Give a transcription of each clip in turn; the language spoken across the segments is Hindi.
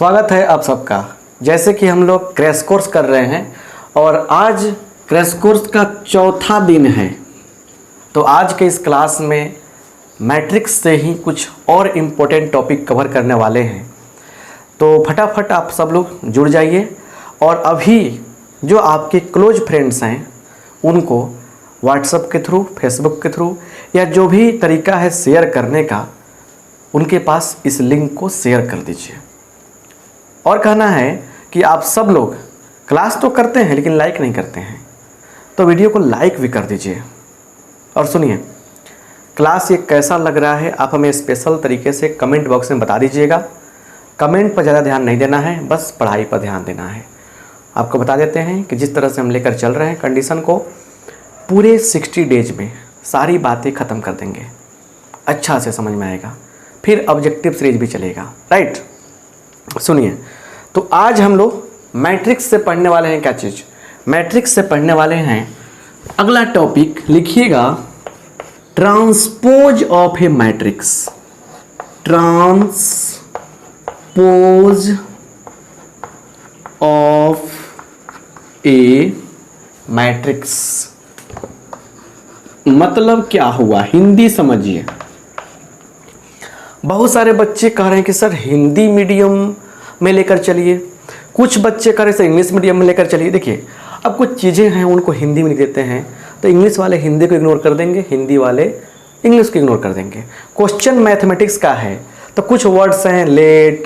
स्वागत है आप सबका। जैसे कि हम लोग क्रैश कोर्स कर रहे हैं और आज क्रैश कोर्स का चौथा दिन है, तो आज के इस क्लास में मैट्रिक्स से ही कुछ और इम्पोर्टेंट टॉपिक कवर करने वाले हैं। तो फटाफट आप सब लोग जुड़ जाइए और अभी जो आपके क्लोज फ्रेंड्स हैं उनको व्हाट्सएप के थ्रू, फेसबुक के थ्रू या जो भी तरीका है शेयर करने का, उनके पास इस लिंक को शेयर कर दीजिए। और कहना है कि आप सब लोग क्लास तो करते हैं लेकिन लाइक नहीं करते हैं, तो वीडियो को लाइक भी कर दीजिए। और सुनिए, क्लास ये कैसा लग रहा है आप हमें स्पेशल तरीके से कमेंट बॉक्स में बता दीजिएगा। कमेंट पर ज़्यादा ध्यान नहीं देना है, बस पढ़ाई पर ध्यान देना है। आपको बता देते हैं कि जिस तरह से हम लेकर चल रहे हैं कंडीशन को, पूरे 60 डेज में सारी बातें ख़त्म कर देंगे, अच्छा से समझ में आएगा। फिर ऑब्जेक्टिव सीरीज भी चलेगा, राइट। सुनिए, तो आज हम लोग मैट्रिक्स से पढ़ने वाले हैं। क्या चीज़? मैट्रिक्स से पढ़ने वाले हैं। अगला टॉपिक लिखिएगा, transpose of A matrix. Transpose of A matrix मतलब क्या हुआ, हिंदी समझिए। बहुत सारे बच्चे कह रहे हैं कि सर हिंदी मीडियम में लेकर चलिए, कुछ बच्चे कह रहे हैं सर इंग्लिश मीडियम में लेकर चलिए। देखिए, अब कुछ चीज़ें हैं उनको हिंदी में लिख देते हैं, तो इंग्लिश वाले हिंदी को इग्नोर कर देंगे, हिंदी वाले इंग्लिश को इग्नोर कर देंगे। क्वेश्चन मैथमेटिक्स का है तो कुछ वर्ड्स हैं लेट,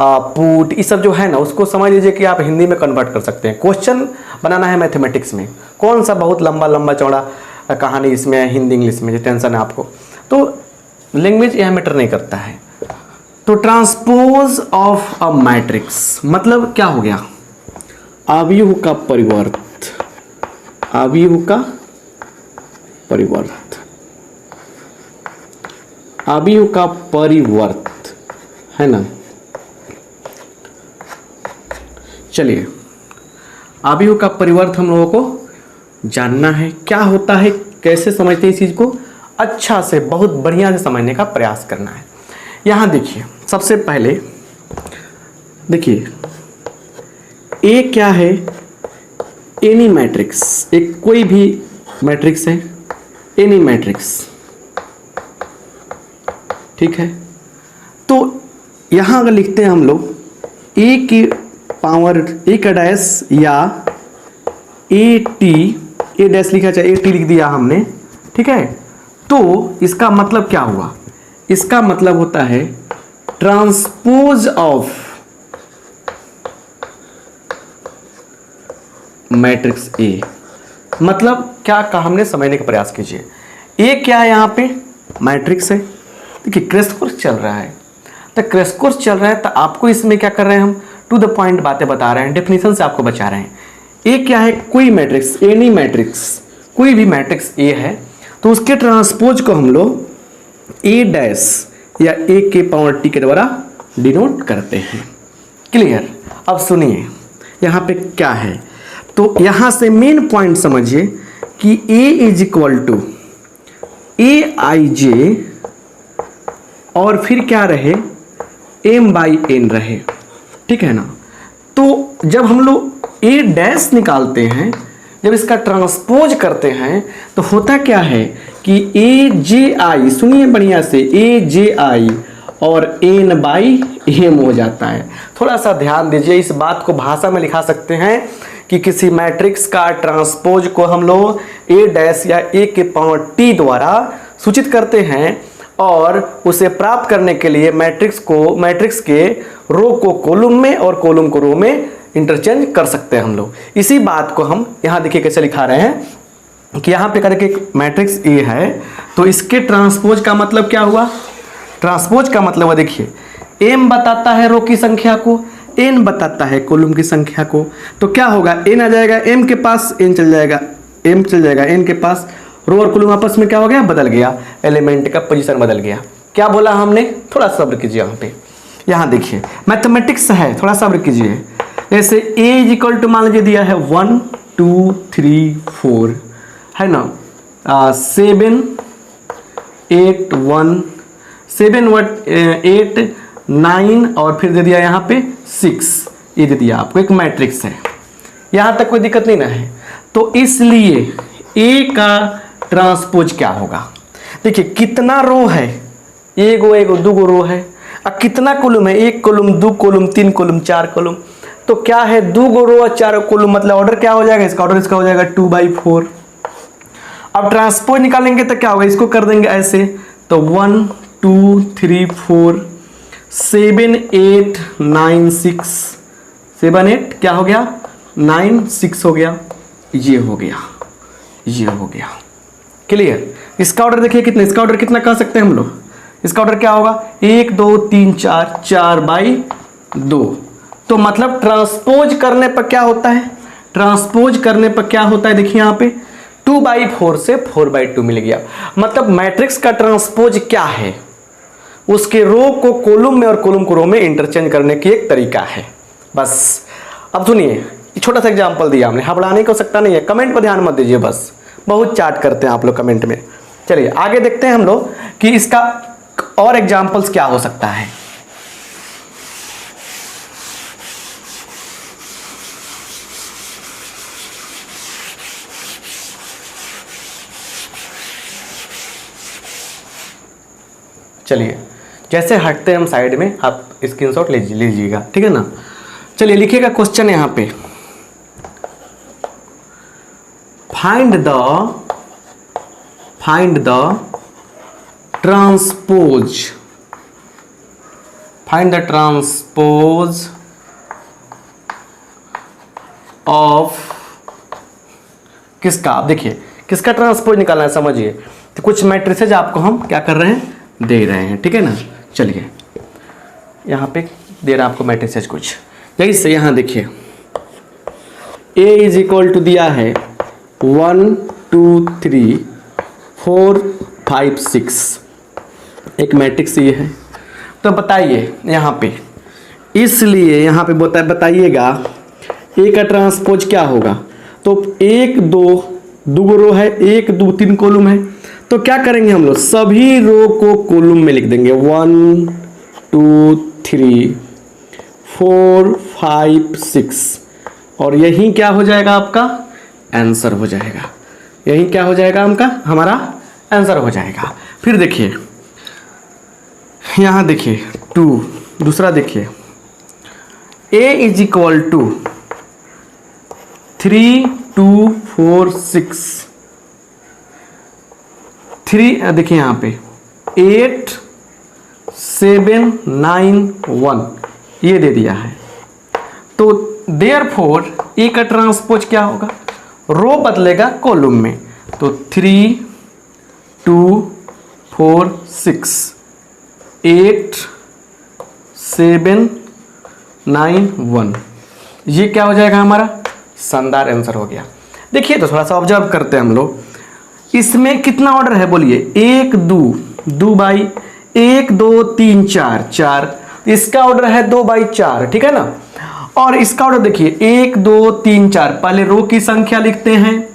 पुट, ये सब जो है ना, उसको समझ लीजिए कि आप हिंदी में कन्वर्ट कर सकते हैं। क्वेश्चन बनाना है मैथमेटिक्स में, कौन सा बहुत लंबा लंबा चौड़ा कहानी इसमें है, हिंदी इंग्लिश में जो टेंशन है आपको, तो लैंग्वेज यहाँ मैटर नहीं करता है। तो ट्रांसपोज ऑफ अ मैट्रिक्स मतलब क्या हो गया, अवयव का परिवर्त, अवयव का परिवर्त, अवयव का परिवर्त है ना। चलिए, अवयव का परिवर्त हम लोगों को जानना है, क्या होता है, कैसे समझते हैं इस चीज को, अच्छा से बहुत बढ़िया से समझने का प्रयास करना है। यहाँ देखिए, सबसे पहले देखिए ए क्या है, एनी मैट्रिक्स, एक कोई भी मैट्रिक्स है, एनी मैट्रिक्स, ठीक है। तो यहाँ अगर लिखते हैं हम लोग ए की पावर ए का डैश या ए टी, ए डैश लिखा चाहे ए टी लिख दिया हमने, ठीक है। तो इसका मतलब क्या हुआ, इसका मतलब होता है ट्रांसपोज ऑफ मैट्रिक्स ए। मतलब क्या कहा हमने, समझने का प्रयास कीजिए। ए क्या है, यहाँ पे मैट्रिक्स है। देखिए, क्रैश कोर्स चल रहा है, तो क्रैश कोर्स चल रहा है तो आपको इसमें क्या कर रहे हैं, हम टू द पॉइंट बातें बता रहे हैं, डेफिनेशन से आपको बचा रहे हैं। ए क्या है, कोई मैट्रिक्स, एनी मैट्रिक्स, कोई भी मैट्रिक्स ए है, तो उसके ट्रांसपोज को हम लोग ए डैश या ए के पावर टी के द्वारा डिनोट करते हैं। क्लियर? अब सुनिए यहाँ पे क्या है, तो यहाँ से मेन पॉइंट समझिए कि ए इज इक्वल टू ए आई जे और फिर क्या रहे, एम बाई एन रहे, ठीक है ना। तो जब हम लोग ए डैश निकालते हैं, जब इसका ट्रांसपोज करते हैं, तो होता क्या है कि ए जे आई, सुनिए बढ़िया से, ए जे आई और एन बाई एम हो जाता है। थोड़ा सा ध्यान दीजिए, इस बात को भाषा में लिखा सकते हैं कि किसी मैट्रिक्स का ट्रांसपोज को हम लोग ए डैश या ए के पावर टी द्वारा सूचित करते हैं और उसे प्राप्त करने के लिए मैट्रिक्स के रो को कॉलम में और कॉलम को रो में इंटरचेंज कर सकते हैं हम लोग। इसी बात को हम यहाँ देखिए कैसे लिखा रहे हैं कि यहाँ पे करके एक मैट्रिक्स ए है, तो इसके ट्रांसपोज का मतलब क्या हुआ, ट्रांसपोज का मतलब देखिए, एम बताता है रो की संख्या को, एन बताता है कॉलम की संख्या को, तो क्या होगा, एन आ जाएगा एम के पास, एन चल जाएगा, एम चल जाएगा एन के पास, रो और कॉलम आपस में क्या हो गया, बदल गया, एलिमेंट का पोजीशन बदल गया। क्या बोला हमने, थोड़ा सब्र कीजिए। यहाँ पे यहाँ देखिए मैथमेटिक्स है, थोड़ा सब्र कीजिए। जैसे ए इज इक्वल टू मान लीजिए दिया है 1 2 3 4 है ना, 7 8 1 7 8 9 और फिर दे दिया यहाँ पे 6, ये दे दिया आपको, एक मैट्रिक्स है। यहाँ तक कोई दिक्कत नहीं ना है। तो इसलिए ए का ट्रांसपोज क्या होगा? देखिए कितना रो है, एगो दूगो रो है, अब कितना कॉलम है, 1 कॉलम, 2 कॉलम, 3 कॉलम, 4 कॉलम। तो क्या है, 2 रो और 4 कॉलम, मतलब ऑर्डर क्या हो जाएगा इसका? ऑर्डर इसका हो जाएगा 2/4। अब ट्रांसपोज निकालेंगे तो क्या होगा, इसको कर देंगे ऐसे, तो 1 2 3 4 7 8 9 6, 7 8 क्या हो गया, 9 6 हो गया, ये हो गया, ये हो गया। क्लियर? इसका ऑर्डर देखिए कितना, इसका ऑर्डर कितना कह सकते हैं हम लोग? इसका ऑर्डर क्या होगा, 1 2 3 4, 4/2। तो मतलब ट्रांसपोज करने पर क्या होता है, ट्रांसपोज करने पर क्या होता है, देखिए यहाँ पे 2/4 से 4/2 मिल गया। मतलब मैट्रिक्स का ट्रांसपोज क्या है, उसके रो को कॉलम में और कॉलम को रो में इंटरचेंज करने की एक तरीका है। बस अब सुनिए, छोटा सा एग्जांपल दिया हमने, हबड़ाने को सकता नहीं है, कमेंट पर ध्यान मत दीजिए, बस बहुत चाट करते हैं आप लोग कमेंट में। चलिए आगे देखते हैं हम लोग कि इसका और एग्जांपल्स क्या हो सकता है। चलिए जैसे हटते हैं हम साइड में, आप स्क्रीनशॉट लीजिएगा, ठीक है ना। चलिए लिखिएगा क्वेश्चन यहाँ पे, फाइंड द ट्रांसपोज ऑफ किसका? आप देखिए किसका ट्रांसपोज निकालना है, समझिए। तो कुछ मैट्रिसेज आपको हम क्या कर रहे हैं, दे रहे हैं, ठीक है ना। चलिए यहाँ पे दे रहा आपको मैट्रिसेज कुछ, यही से यहाँ देखिए A इज इक्वल टू दिया है 1 2 3 4 5 6, एक मैट्रिक्स ये है। तो बताइए यहाँ पे, इसलिए यहाँ पे बताइएगा A का ट्रांसपोज क्या होगा। तो 1 2 2 रो है, 1 2 3 कॉलम है, तो क्या करेंगे हम लोग, सभी रो को कॉलम में लिख देंगे, 1 2 3 4 5 6, और यही क्या हो जाएगा, आपका आंसर हो जाएगा। यही क्या हो जाएगा, हमारा आंसर हो जाएगा। फिर देखिए यहाँ देखिए 2, दूसरा देखिए A इज इक्वल टू 3 2 4 6, 3 देखिए यहाँ पे 8 7 9 1, ये दे दिया है। तो देयरफॉर ए का ट्रांसपोज क्या होगा, रो बदलेगा कॉलम में, तो 3 2 4 6 8 7 9 1, ये क्या हो जाएगा, हमारा शानदार आंसर हो गया। देखिए तो थोड़ा सा ऑब्जर्व करते हैं हम लोग, इसमें कितना ऑर्डर है बोलिए, 1 2 2 बाई 1 2 3 4 4, इसका ऑर्डर है 2/4, ठीक है ना। और इसका ऑर्डर देखिए 1 2 3 4, पहले रो की संख्या लिखते हैं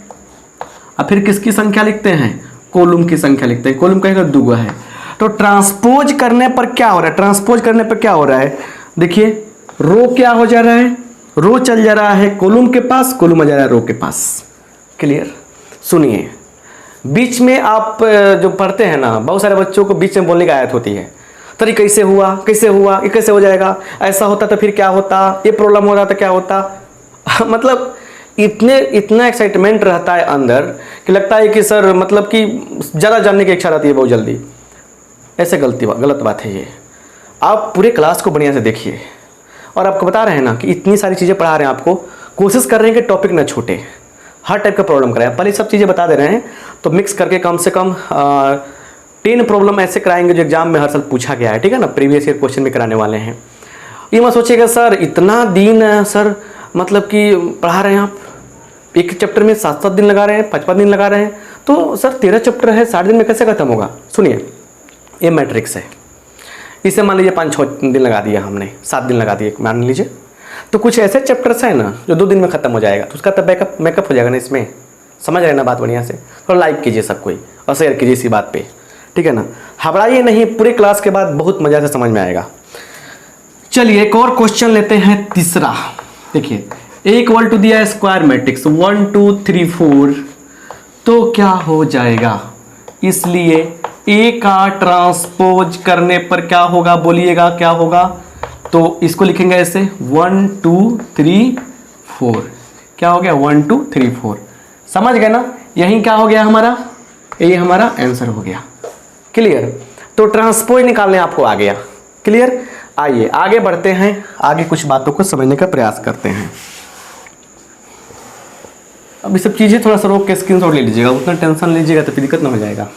और फिर किसकी संख्या लिखते हैं, कॉलम की संख्या लिखते हैं। कॉलम कहेगा 2 है। तो ट्रांसपोज करने पर क्या हो रहा है, ट्रांसपोज करने पर क्या हो रहा है, देखिए रो क्या हो जा रहा है, रो चल जा रहा है कॉलम के पास, कॉलम आ जा रहा है रो के पास। क्लियर? सुनिए, बीच में आप जो पढ़ते हैं ना, बहुत सारे बच्चों को बीच में बोलने की आदत होती है, तो ये कैसे हुआ, कैसे हुआ, ये कैसे हो जाएगा, ऐसा होता तो फिर क्या होता, ये प्रॉब्लम हो रहा तो क्या होता। मतलब इतना एक्साइटमेंट रहता है अंदर कि लगता है कि सर मतलब कि ज़्यादा जानने की इच्छा रहती है बहुत जल्दी। ऐसे गलत बात है ये। आप पूरे क्लास को बढ़िया से देखिए, और आपको बता रहे हैं ना कि इतनी सारी चीज़ें पढ़ा रहे हैं, आपको कोशिश कर रहे हैं कि टॉपिक ना छूटे, हर टाइप का प्रॉब्लम कराएं। पहले सब चीज़ें बता दे रहे हैं, तो मिक्स करके कम से कम 10 प्रॉब्लम ऐसे कराएंगे जो एग्जाम में हर साल पूछा गया है, ठीक है ना, प्रीवियस ईयर क्वेश्चन में कराने वाले हैं। ये मत सोचिएगा सर इतना दिन सर मतलब कि पढ़ा रहे हैं आप, एक चैप्टर में 7-7 दिन लगा रहे हैं, 5-5 दिन लगा रहे हैं, तो सर 13 चैप्टर है, 60 दिन में कैसे खत्म होगा। सुनिए, ये मैट्रिक्स है, इसे मान लीजिए 5-6 दिन लगा दिया हमने, 7 दिन लगा दिए मान लीजिए, तो कुछ ऐसे चैप्टर्स हैं ना जो 2 दिन में खत्म हो जाएगा, तो उसका तो मेकअप हो जाएगा ना इसमें। समझ रहे हैं ना बात बढ़िया से, थोड़ा लाइक कीजिए सब कोई और शेयर कीजिए इसी बात पे, ठीक है ना। घबराइए नहीं, पूरे क्लास के बाद बहुत मज़ा से समझ में आएगा। चलिए एक और क्वेश्चन लेते हैं, तीसरा। देखिए ए इक्वल टू दिया है स्क्वायर मैट्रिक्स 1 2 3 4, तो क्या हो जाएगा? इसलिए ए का ट्रांसपोज करने पर क्या होगा, बोलिएगा क्या होगा? तो इसको लिखेंगे ऐसे 1 2 3 4। क्या हो गया? 1 2 3 4। समझ गए ना? यही क्या हो गया हमारा? ये हमारा आंसर हो गया। क्लियर? तो ट्रांसपोज निकालने आपको आ गया। क्लियर? आइए आगे बढ़ते हैं, आगे कुछ बातों को समझने का प्रयास करते हैं। अब ये सब चीजें थोड़ा सा रोक के स्क्रीनशॉट ले लीजिएगा, उतना टेंशन लीजिएगा तो फिर दिक्कत ना हो जाएगा।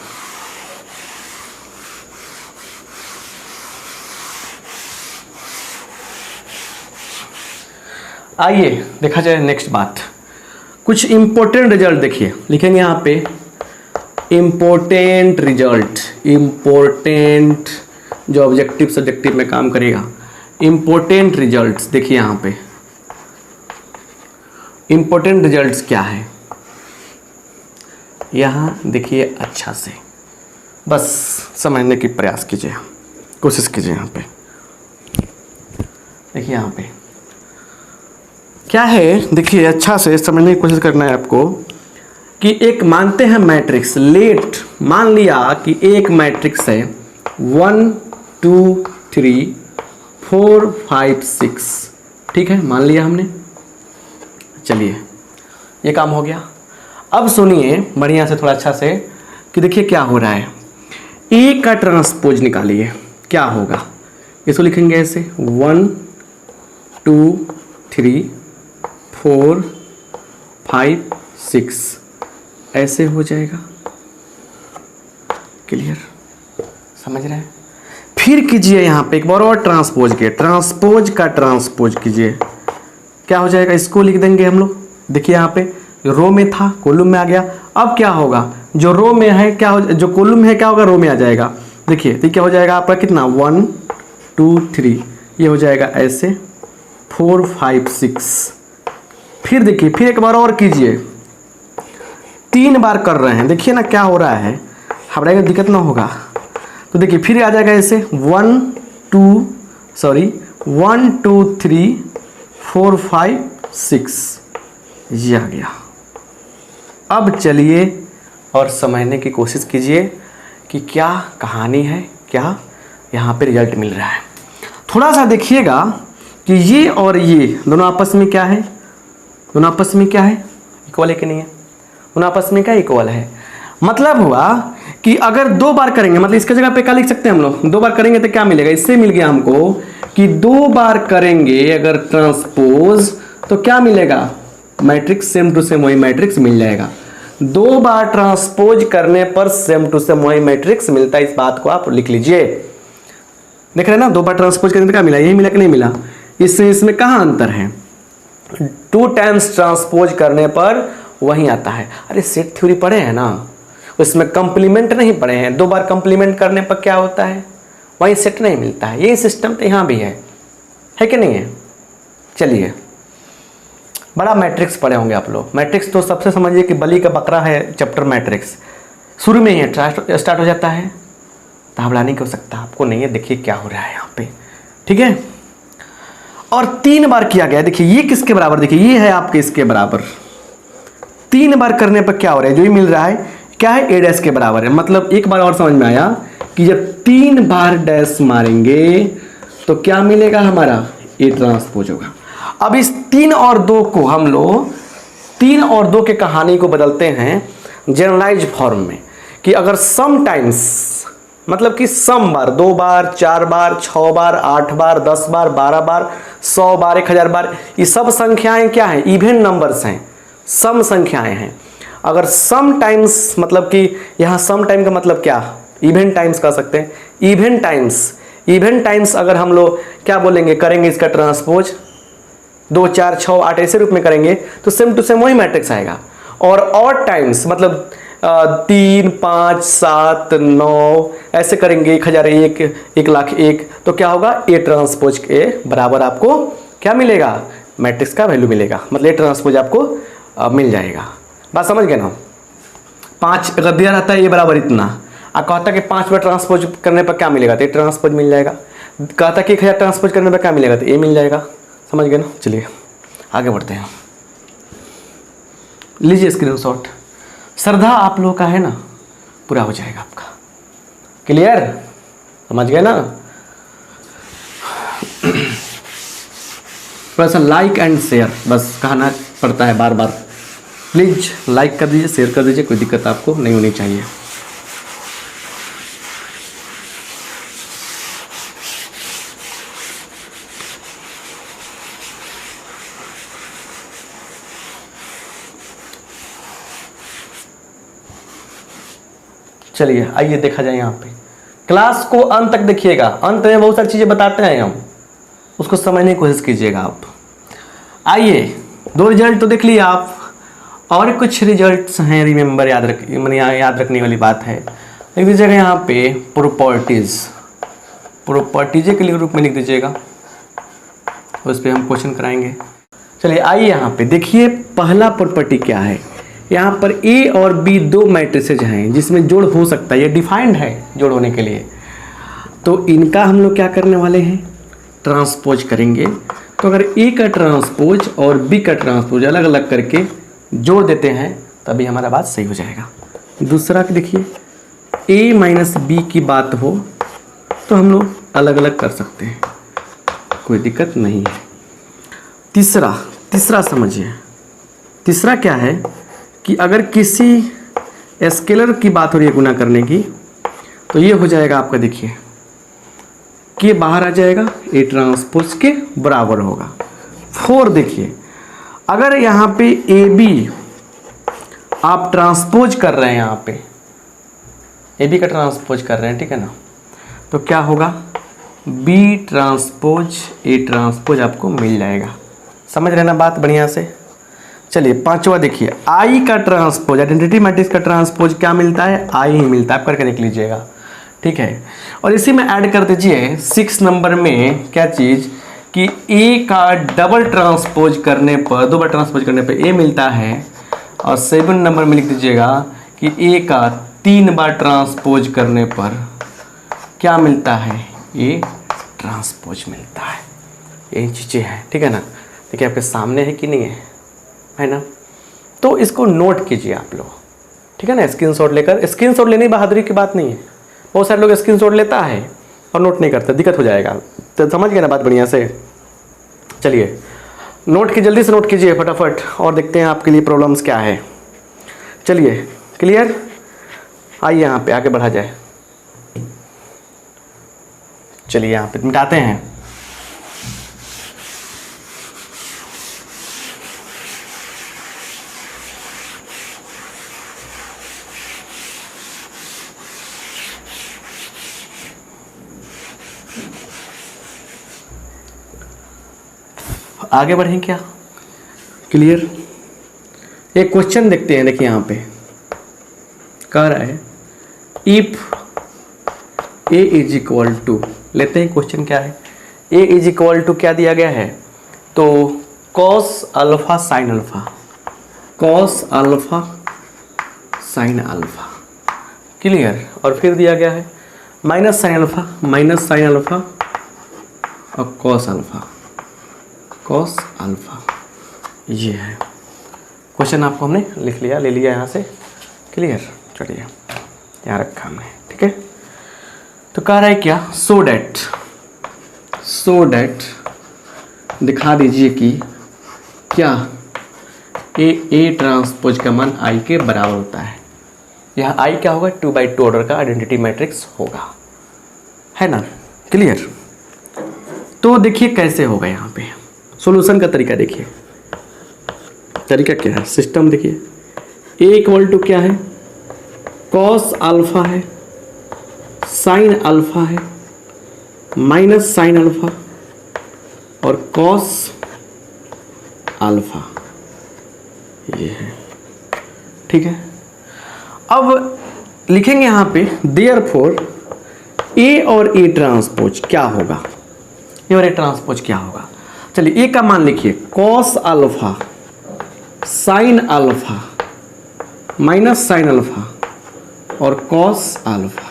आइए देखा जाए नेक्स्ट बात, कुछ इंपॉर्टेंट रिजल्ट देखिए, लिखेंगे यहाँ पे इंपॉर्टेंट रिजल्ट, इंपॉर्टेंट जो ऑब्जेक्टिव सब्जेक्टिव में काम करेगा, इंपॉर्टेंट रिजल्ट्स। देखिए यहाँ पे इंपॉर्टेंट रिजल्ट्स क्या है, यहाँ देखिए अच्छा से, बस समझने की प्रयास कीजिए, कोशिश कीजिए। यहाँ पे देखिए यहाँ पे क्या है, देखिए अच्छा से समझने की कोशिश करना है आपको कि एक मानते हैं मैट्रिक्स, लेट मान लिया कि एक मैट्रिक्स है 1 2 3 4 5 6, ठीक है, मान लिया हमने। चलिए ये काम हो गया। अब सुनिए बढ़िया से, थोड़ा अच्छा से, कि देखिए क्या हो रहा है। ए का ट्रांसपोज निकालिए, क्या होगा? इसको लिखेंगे ऐसे 1 2 3 4 5 6, ऐसे हो जाएगा। क्लियर? समझ रहे हैं? फिर कीजिए यहाँ पे एक बार और ट्रांसपोज के, ट्रांसपोज का ट्रांसपोज कीजिए, क्या हो जाएगा? इसको लिख देंगे हम लोग। देखिए यहाँ पे रो में था, कॉलम में आ गया। अब क्या होगा? जो रो में है क्या हो, जो कॉलम में है क्या होगा? रो में आ जाएगा। देखिए तो क्या हो जाएगा आपका? कितना? 1 2 3, ये हो जाएगा ऐसे 4 5 6। फिर देखिए, फिर एक बार और कीजिए, 3 बार कर रहे हैं, देखिए ना क्या हो रहा है, घबराएगा दिक्कत ना होगा। तो देखिए फिर आ जाएगा ऐसे 1 2 3 4 5 6, ये आ गया। अब चलिए और समझने की कोशिश कीजिए कि क्या कहानी है, क्या यहाँ पे रिजल्ट मिल रहा है। थोड़ा सा देखिएगा कि ये और ये दोनों आपस में क्या है, दोनों आपस में क्या है? इक्वल है कि नहीं है? दोनों आपस में क्या इक्वल है? मतलब हुआ कि अगर 2 बार करेंगे, मतलब इसके जगह पे क्या लिख सकते हैं हम लोग? 2 बार करेंगे तो क्या मिलेगा? इससे मिल गया हमको कि 2 बार करेंगे अगर ट्रांसपोज तो क्या मिलेगा? मैट्रिक्स सेम टू सेम वही मैट्रिक्स मिल जाएगा। 2 बार ट्रांसपोज करने पर सेम टू सेम वही मैट्रिक्स मिलता है, इस बात को आप लिख लीजिए। देख रहे हैं ना, 2 बार ट्रांसपोज करने पर क्या मिला? यही मिला कि नहीं मिला? इसमें कहाँ अंतर है? 2 टाइम्स ट्रांसपोज करने पर वही आता है। अरे सेट थ्योरी पढ़े हैं ना, उसमें कंप्लीमेंट नहीं पढ़े हैं? 2 बार कंप्लीमेंट करने पर क्या होता है? वही सेट नहीं मिलता है। ये सिस्टम तो यहाँ भी है कि नहीं है? चलिए, बड़ा मैट्रिक्स पढ़े होंगे आप लोग। मैट्रिक्स तो सबसे समझिए कि बली का बकरा है चैप्टर मैट्रिक्स, शुरू में ही स्टार्ट हो जाता है, तो घबराने की हो सकता है आपको नहीं है। देखिए क्या हो रहा है यहाँ पे, ठीक है। और 3 बार किया गया, देखिए ये किसके बराबर? देखिए ये है आपके इसके बराबर। 3 बार करने पर क्या हो रहा है? जो ये मिल रहा है क्या है? ए डैश के बराबर है। मतलब एक बार और समझ में आया कि जब 3 बार डैश मारेंगे तो क्या मिलेगा हमारा? ए ट्रांसपोज होगा। अब इस 3 और 2 को हम लोग 3 और 2 के कहानी को बदलते हैं जनरलाइज फॉर्म में, कि अगर सम टाइम्स, मतलब कि सम बार 2 बार 4 बार 6 बार 8 बार 10 बार 12 बार 100 बार 1000 बार, ये सब संख्याएं क्या हैं? इवन नंबर्स हैं, सम संख्याएं हैं। अगर सम टाइम्स, मतलब कि यहाँ सम टाइम का मतलब क्या? इवन टाइम्स कह सकते हैं। इवन टाइम्स अगर हम लोग क्या बोलेंगे, करेंगे इसका ट्रांसपोज 2 4 6 8 ऐसे रूप में करेंगे तो सेम टू सेम वही मैट्रिक्स आएगा। और ऑड टाइम्स मतलब 3 5 7 9 ऐसे करेंगे, 1001 1,01,000, तो क्या होगा? ए ट्रांसपोज के बराबर आपको क्या मिलेगा? मैट्रिक्स का वैल्यू मिलेगा। मतलब ए ट्रांसपोज आपको मिल जाएगा। बात समझ गए ना? 5 अगर दिया रहता है ये बराबर इतना, और कहता है कि 5 बार ट्रांसपोज करने पर क्या मिलेगा? तो ए ट्रांसपोज मिल जाएगा। कहा था कि 1000 ट्रांसपोज करने पर क्या मिलेगा, तो ए मिल जाएगा। समझ गए ना। चलिए आगे बढ़ते हैं। लीजिए स्क्रीनशॉट। श्रद्धा आप लोगों का है ना, पूरा हो जाएगा आपका। क्लियर, समझ गए ना। थोड़ा सा लाइक एंड शेयर बस कहना पड़ता है बार बार। प्लीज लाइक कर दीजिए, शेयर कर दीजिए, कोई दिक्कत आपको नहीं होनी चाहिए। चलिए आइए देखा जाए यहाँ पे। क्लास को अंत तक देखिएगा, अंत में बहुत सारी चीज़ें बताते हैं हम, उसको समझने की कोशिश कीजिएगा आप। आइए 2 रिजल्ट तो देख लिए आप, और कुछ रिजल्ट्स हैं रिमेंबर, याद रखने वाली बात है। लिख दीजिएगा यहाँ पे प्रॉपर्टीज, प्रॉपर्टीज के लिए रूप में लिख दीजिएगा, उस पर हम क्वेश्चन कराएंगे। चलिए आइए यहाँ पे देखिए पहला प्रॉपर्टी क्या है। यहाँ पर ए और बी 2 मैट्रिसेज हैं जिसमें जोड़ हो सकता है, ये डिफाइंड है जोड़ होने के लिए। तो इनका हम लोग क्या करने वाले हैं, ट्रांसपोज करेंगे। तो अगर ए का ट्रांसपोज और बी का ट्रांसपोज अलग अलग करके जोड़ देते हैं तभी हमारा बात सही हो जाएगा। दूसरा देखिए ए माइनस बी की बात हो तो हम लोग अलग अलग कर सकते हैं, कोई दिक्कत नहीं है। तीसरा समझिए, तीसरा क्या है कि अगर किसी स्केलर की बात हो रही है गुना करने की, तो ये हो जाएगा आपका, देखिए कि बाहर आ जाएगा, ए ट्रांसपोज के बराबर होगा 4। देखिए अगर यहाँ पे ए बी आप ट्रांसपोज कर रहे हैं, यहाँ पे ए बी का ट्रांसपोज कर रहे हैं, ठीक है ना, तो क्या होगा, बी ट्रांसपोज ए ट्रांसपोज आपको मिल जाएगा। समझ रहे ना बात बढ़िया से। चलिए 5वां देखिए, आई का ट्रांसपोज, आइडेंटिटी मैट्रिक्स का ट्रांसपोज क्या मिलता है, आई ही मिलता है, आप करके देख लीजिएगा, ठीक है। और इसी में ऐड कर दीजिए 6 नंबर में क्या चीज़ कि ए का डबल ट्रांसपोज करने पर, 2 बार ट्रांसपोज करने पर ए मिलता है। और 7 नंबर में लिख दीजिएगा कि ए का 3 बार ट्रांसपोज करने पर क्या मिलता है, ए ट्रांसपोज मिलता है। यही चीज़ें हैं, ठीक है ना। देखिए आपके सामने है कि नहीं है ना। तो इसको नोट कीजिए आप लोग, ठीक है ना, स्क्रीनशॉट लेकर। स्क्रीनशॉट लेने बहादुरी की बात नहीं है, बहुत सारे लोग स्क्रीनशॉट लेता है और नोट नहीं करते, दिक्कत हो जाएगा। तो समझ गए ना बात बढ़िया से। चलिए नोट की, जल्दी से नोट कीजिए फटाफट, और देखते हैं आपके लिए प्रॉब्लम्स क्या है। चलिए क्लियर, आइए यहाँ पे आगे बढ़ा जाए। चलिए यहाँ पे मिटाते हैं। आगे बढ़ें क्या, क्लियर। एक क्वेश्चन देखते हैं, देखिए यहाँ पे कह रहा है if A is equal to, लेते हैं क्वेश्चन क्या है, ए इज इक्वल टू क्या दिया गया है, तो cos alpha sine alpha, cos alpha sine alpha, clear. और फिर दिया गया है minus sine alpha, minus sine alpha और कॉस अल्फा, कॉस अल्फा। ये है क्वेश्चन, आपको हमने लिख लिया, ले लिया यहाँ से, क्लियर। चलिए यहाँ रखा हमने, ठीक है। तो कह रहा है क्या, सो डैट दिखा दीजिए कि क्या ए ट्रांसपोज का मान आई के बराबर होता है। यहाँ आई क्या होगा, 2x2 ऑर्डर का आइडेंटिटी मैट्रिक्स होगा, है ना, क्लियर। तो देखिए कैसे होगा, यहाँ पे सॉल्यूशन का तरीका देखिए, तरीका क्या है, सिस्टम देखिए। ए इक्वल टू क्या है, कॉस अल्फा है, साइन अल्फा है, माइनस साइन अल्फा और कॉस अल्फा, ये है, ठीक है। अब लिखेंगे यहाँ पे देयरफॉर ए और ए ट्रांसपोज क्या होगा, ए और ए ट्रांसपोज क्या होगा। चलिए ए का मान लिखिए, cos alpha sine alpha minus sine alpha और कॉस अल्फा,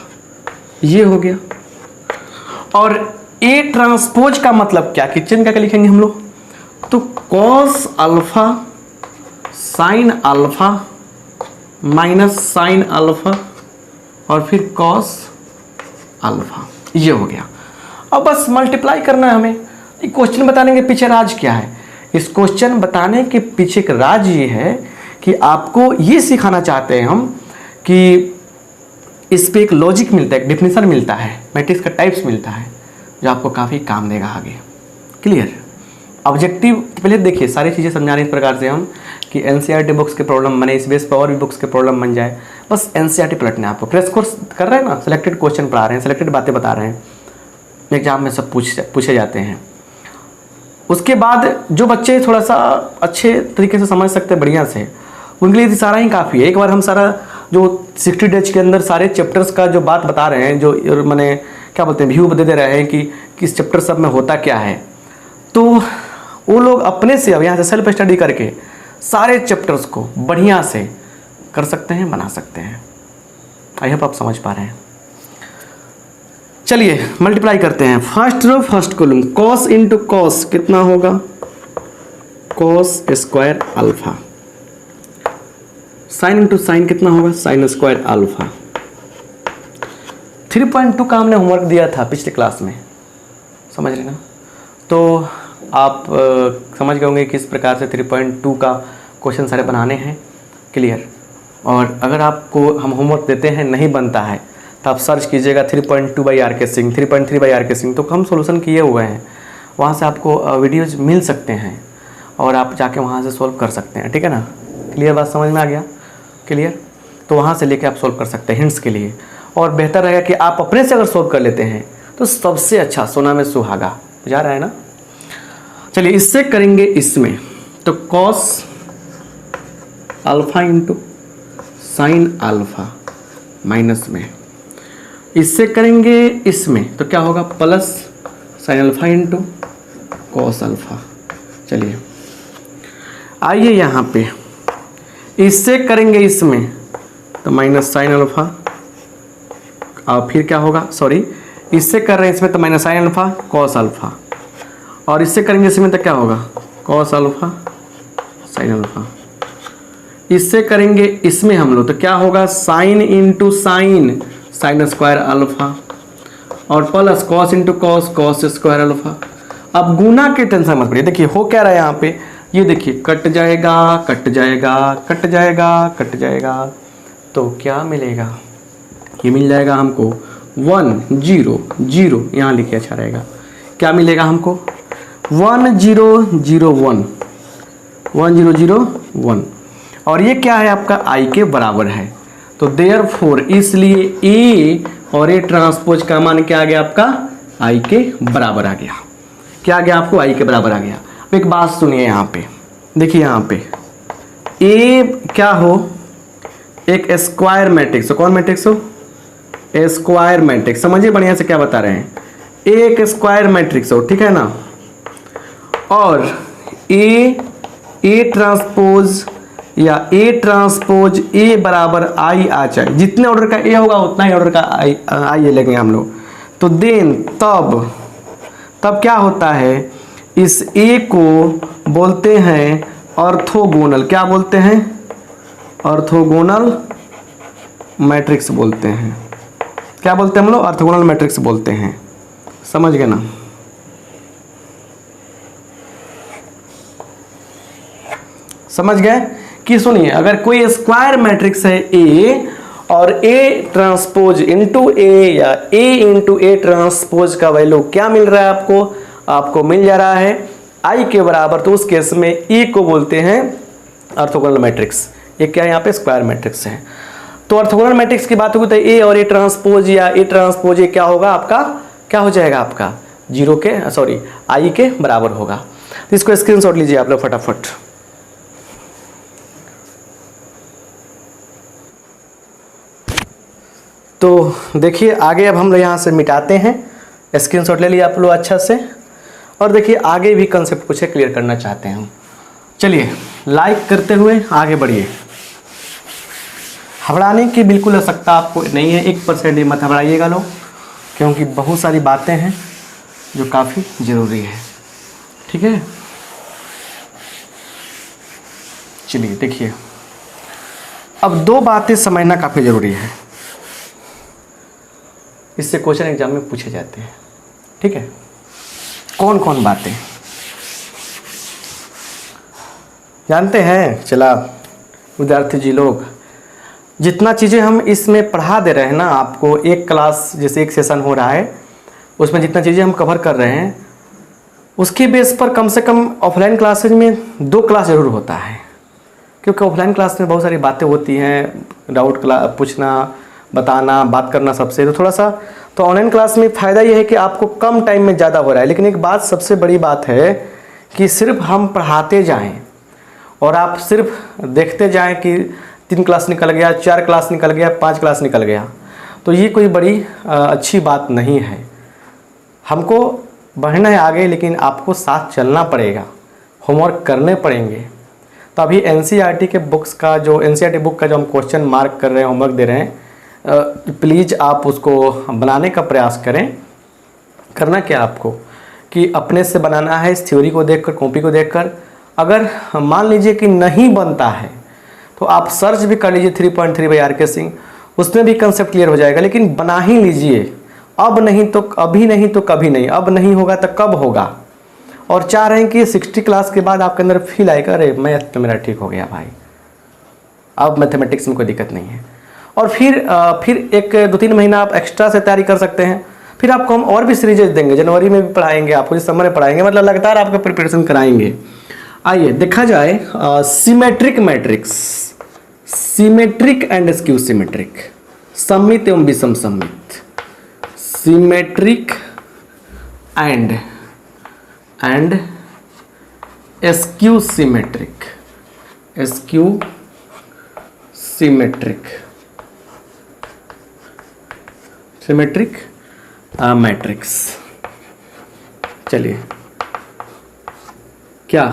ये हो गया। और ए ट्रांसपोज का मतलब क्या, किचन क्या लिखेंगे हम लोग, तो cos alpha sine alpha minus sine alpha और फिर कॉस अल्फा, ये हो गया। अब बस मल्टीप्लाई करना है हमें। क्वेश्चन बताने के पीछे राज क्या है, इस क्वेश्चन बताने के पीछे का राज ये है कि आपको ये सिखाना चाहते हैं हम कि इस पे एक लॉजिक मिलता है, एक डेफिनेशन मिलता है, मैट्रिक्स का टाइप्स मिलता है, जो आपको काफ़ी काम देगा आगे। क्लियर। ऑब्जेक्टिव पहले देखिए, सारी चीज़ें समझा रहे इस प्रकार से हम कि एनसीईआरटी बुक्स के प्रॉब्लम बने, इस बेस पर और भी बुक्स के प्रॉब्लम बन जाए। बस एनसीईआरटी पलटने आपको, क्रैश कोर्स कर रहे हैं ना, सिलेक्टेड क्वेश्चन पढ़ा रहे हैं, सिलेक्टेड बातें बता रहे हैं, एग्जाम में सब पूछे जाते हैं। उसके बाद जो बच्चे थोड़ा सा अच्छे तरीके से समझ सकते हैं बढ़िया से, उनके लिए सारा ही काफ़ी है। एक बार हम सारा जो 60 डेज के अंदर सारे चैप्टर्स का जो बात बता रहे हैं, जो मैंने क्या बोलते हैं व्यू दे रहे हैं कि किस चैप्टर सब में होता क्या है, तो वो लोग अपने से अब यहाँ से सेल्फ स्टडी करके सारे चैप्टर्स को बढ़िया से कर सकते हैं, बना सकते हैं। आई होप आप समझ पा रहे हैं। चलिए मल्टीप्लाई करते हैं। First row first column, cos into cos कितना होगा, cos square alpha, sine into sine कितना होगा, साइन स्क्वायर अल्फा। 3.2 का हमने होमवर्क दिया था पिछले क्लास में, समझ रहे ना, तो आप समझ गए होंगे किस प्रकार से 3.2 का क्वेश्चन सारे बनाने हैं। क्लियर। और अगर आपको हम होमवर्क देते हैं नहीं बनता है तो आप सर्च कीजिएगा 3.2 बाई आर के सिंह, 3.3 बाई आर के सिंह, तो हम सोल्यूशन किए हुए हैं, वहाँ से आपको वीडियोज मिल सकते हैं और आप जाके वहाँ से सोल्व कर सकते हैं। ठीक है ना, क्लियर, बात समझ में आ गया। क्लियर। तो वहाँ से लेके आप सोल्व कर सकते हैं हिंट्स के लिए, और बेहतर रहेगा कि आप अपने से अगर सोल्व कर लेते हैं तो सबसे अच्छा, सोना में सुहागा, जा रहा है ना। चलिए इससे करेंगे इसमें, तो cos alpha into sine alpha minus में, इससे करेंगे इसमें तो क्या होगा, plus sine alpha into cos alpha. चलिए आइए यहाँ पे, इससे करेंगे इसमें तो माइनस साइन अल्फा, और फिर क्या होगा, सॉरी इससे कर रहे हैं इसमें तो minus sine alpha cos alpha, और इससे करेंगे इसमें तो क्या होगा, कॉस अल्फा साइन अल्फा। इससे करेंगे इसमें हम लोग तो क्या होगा, sine into sine, sine square alpha, और plus cos into cos, cos square alpha. अब गुना के टेंशन मत करिए, देखिए हो क्या रहा है यहाँ पे, ये देखिए कट जाएगा कट जाएगा कट जाएगा कट जाएगा, तो क्या मिलेगा, ये मिल जाएगा हमको 1 0 0, यहाँ लिखे अच्छा रहेगा, क्या मिलेगा हमको 1 0 0 1, 1 0 0 1, और ये क्या है आपका आई के बराबर है, तो देयरफॉर इसलिए ए और ए ट्रांसपोज का मान क्या आ गया आपका, आई के बराबर आ गया। क्या आ गया आपको, आई के बराबर आ गया। अब एक बात सुनिए यहाँ पे, देखिए यहाँ पे ए क्या हो, एक स्क्वायर मैट्रिक्स हो, कौन मैट्रिक्स हो, स्क्वायर मैट्रिक्स, समझिए बढ़िया से क्या बता रहे हैं, एक स्क्वायर मैट्रिक्स हो, ठीक है ना, और ए ट्रांसपोज या ए ट्रांसपोज ए बराबर आई आ जाए, जितने ऑर्डर का ए होगा उतना ही ऑर्डर का आई लेंगे हम लोग, तो देन तब क्या होता है, इस ए को बोलते हैं ऑर्थोगोनल, क्या बोलते हैं, ऑर्थोगोनल मैट्रिक्स बोलते हैं। क्या बोलते हैं हम लोग, ऑर्थोगोनल मैट्रिक्स बोलते हैं, समझ गए ना। समझ गए कि सुनिए, अगर कोई स्क्वायर मैट्रिक्स है ए और ए ट्रांसपोज इंटू ए या ए इंटू ए ट्रांसपोज का वैल्यू क्या मिल रहा है आपको मिल जा रहा है आई के बराबर, तो उस केस में ई को बोलते हैं ऑर्थोगोनल मैट्रिक्स। ये क्या है, यहाँ पे स्क्वायर मैट्रिक्स है। तो ऑर्थोगोनल मैट्रिक्स की बात होगी तो ए और ए ट्रांसपोज या ए ट्रांसपोज क्या होगा आपका, क्या हो जाएगा आपका, जीरो के सॉरी आई के बराबर होगा। तो इसको स्क्रीनशॉट लीजिए आप लोग फटाफट। तो देखिए आगे अब हम लोग यहाँ से मिटाते हैं, स्क्रीनशॉट ले लिया आप लोग अच्छा से, और देखिए आगे भी कंसेप्ट कुछ क्लियर करना चाहते हैं हम। चलिए लाइक करते हुए आगे बढ़िए। घबराने की बिल्कुल आवश्यकता आपको नहीं है, 1% भी मत घबराइएगा लोग, क्योंकि बहुत सारी बातें हैं जो काफ़ी ज़रूरी है। ठीक है, चलिए देखिए, अब दो बातें समझना काफ़ी ज़रूरी है, इससे क्वेश्चन एग्जाम में पूछे जाते हैं। ठीक है, कौन कौन बातें जानते हैं? चला विद्यार्थी जी लोग, जितना चीज़ें हम इसमें पढ़ा दे रहे हैं ना आपको, एक क्लास जैसे एक सेशन हो रहा है उसमें जितना चीज़ें हम कवर कर रहे हैं, उसके बेस पर कम से कम ऑफलाइन क्लासेज में 2 क्लास ज़रूर होता है, क्योंकि ऑफलाइन क्लास में बहुत सारी बातें होती हैं, डाउट पूछना, बताना, बात करना सबसे, तो थोड़ा सा तो ऑनलाइन क्लास में फ़ायदा ये है कि आपको कम टाइम में ज़्यादा हो रहा है। लेकिन एक बात सबसे बड़ी बात है कि सिर्फ हम पढ़ाते जाएं और आप सिर्फ देखते जाएं कि 3 क्लास निकल गया, 4 क्लास निकल गया, 5 क्लास निकल गया, तो ये कोई बड़ी अच्छी बात नहीं है। हमको बढ़ना है आगे, लेकिन आपको साथ चलना पड़ेगा, होमवर्क करने पड़ेंगे। तो अभी एनसीईआरटी के बुक्स का जो एनसीईआरटी बुक का जो हम क्वेश्चन मार्क कर रहे हैं, होमवर्क दे रहे हैं, प्लीज़ आप उसको बनाने का प्रयास करें। करना क्या आपको कि अपने से बनाना है, इस थ्योरी को देखकर, कॉपी को देखकर। अगर मान लीजिए कि नहीं बनता है तो आप सर्च भी कर लीजिए 3.3 बाई आर.के. सिंह, उसमें भी कंसेप्ट क्लियर हो जाएगा। लेकिन बना ही लीजिए, अब नहीं तो अभी नहीं तो कभी नहीं, अब नहीं होगा तो कब होगा। और चाह रहे हैं कि 60 क्लास के बाद आपके अंदर फील आएगा, अरे मैथ तो मेरा ठीक हो गया भाई, अब मैथमेटिक्स में कोई दिक्कत नहीं है। और फिर एक 2-3 महीना आप एक्स्ट्रा से तैयारी कर सकते हैं। फिर आपको हम और भी सीरीजेज देंगे, जनवरी में भी पढ़ाएंगे आपको, दिसंबर में पढ़ाएंगे, मतलब लगातार आपका प्रिपरेशन कराएंगे। आइए देखा जाए symmetric matrix, symmetric and skew symmetric, सममित एवं विषम सममित, symmetric and skew symmetric, skew symmetric, symmetric matrix. चलिए, क्या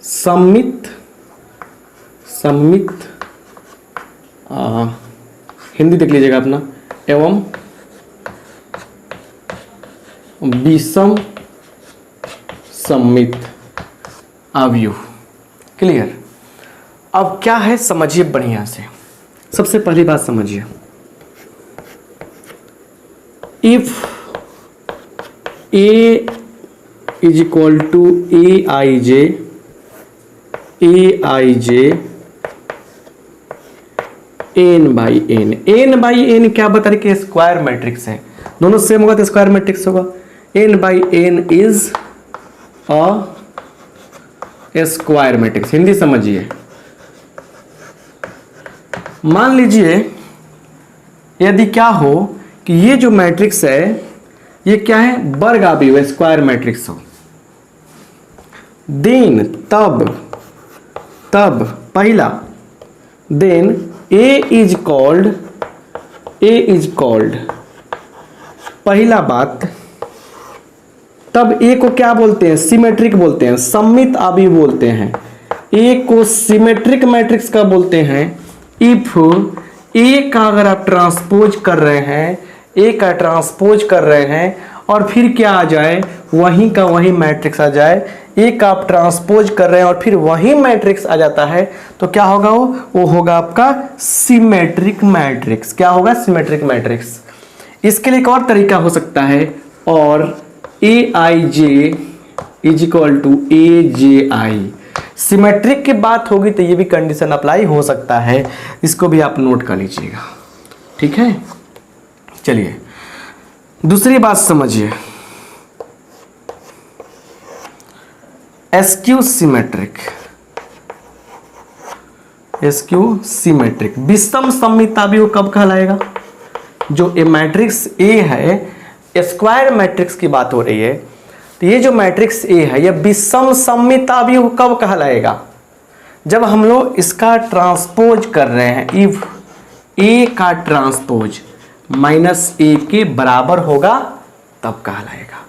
सममित हिंदी देख लीजिएगा अपना, एवं विषम सममित अवयव। क्लियर? अब क्या है समझिए बढ़िया से। सबसे पहली बात समझिए, if A is equal to aij n by n क्या बता रहे कि स्क्वायर मैट्रिक्स है, दोनों सेम होगा तो स्क्वायर मैट्रिक्स होगा। n by n is a square matrix. Hindi समझिए, मान लीजिए यदि क्या हो कि ये जो मैट्रिक्स है ये क्या है, वर्ग अवयव, स्क्वायर मैट्रिक्स हो, देन तब पहला, देन A इज कॉल्ड, पहला बात, तब A को क्या बोलते हैं, सिमेट्रिक बोलते हैं, सममित अवयव बोलते हैं। A को सिमेट्रिक मैट्रिक्स का बोलते हैं इफ A का अगर आप ट्रांसपोज कर रहे हैं, A का ट्रांसपोज कर रहे हैं और फिर क्या आ जाए, वहीं का वहीं मैट्रिक्स आ जाए। A का आप ट्रांसपोज कर रहे हैं और फिर वहीं मैट्रिक्स आ जाता है, तो क्या होगा, वो होगा आपका सिमेट्रिक मैट्रिक्स। क्या होगा, सिमेट्रिक मैट्रिक्स। इसके लिए एक और तरीका हो सकता है, और aij is equal to aj, symmetric की बात होगी तो ये भी कंडीशन अप्लाई हो सकता है, इसको भी आप नोट कर लीजिएगा। ठीक है, चलिए दूसरी बात समझिए, स्क्यू सिमेट्रिक, विषम सममित अवयव कब कहलाएगा। जो ए मैट्रिक्स ए है, स्क्वायर मैट्रिक्स की बात हो रही है, तो ये जो मैट्रिक्स ए है ये विषम सममित अवयव कब कहलाएगा, जब हम लोग इसका ट्रांसपोज कर रहे हैं, इफ ए का ट्रांसपोज माइनस ए के बराबर होगा तब कहलाएगा।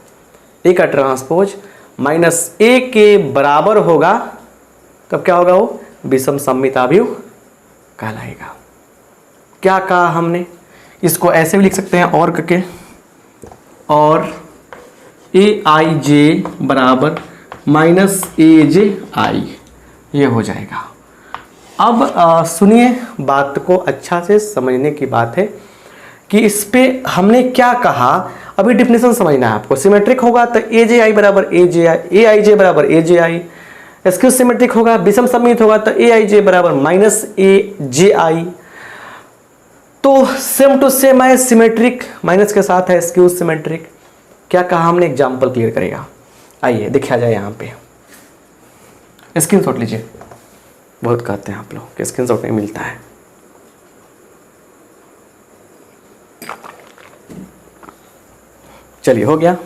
ए का ट्रांसपोज माइनस ए के बराबर होगा तब क्या होगा, वो विषम सममित अवयव कहलाएगा। क्या कहा हमने, इसको ऐसे भी लिख सकते हैं और करके, और ए आई जे बराबर माइनस ए जे आई, ये हो जाएगा। अब सुनिए, बात को अच्छा से समझने की बात है कि इस पे हमने क्या कहा। अभी डिफिनेशन समझना है आपको। सिमेट्रिक होगा तो ए जे आई बराबर ए जे आई, ए आई जे बराबर ए जे आई। स्क्यू सिमेट्रिक होगा, विषम सममित होगा तो ए आई जे बराबर माइनस ए जे आई। तो सेम टू सेम है, सिमेट्रिक माइनस के साथ है स्क्यू सिमेट्रिक। क्या कहा हमने, एग्जाम्पल क्लियर करेगा। आइए देखा जाए यहाँ पे, स्क्रीनशॉट लीजिए। बहुत कहते हैं आप लोग कि स्क्रीनशॉट नहीं मिलता है। चलिए हो गया।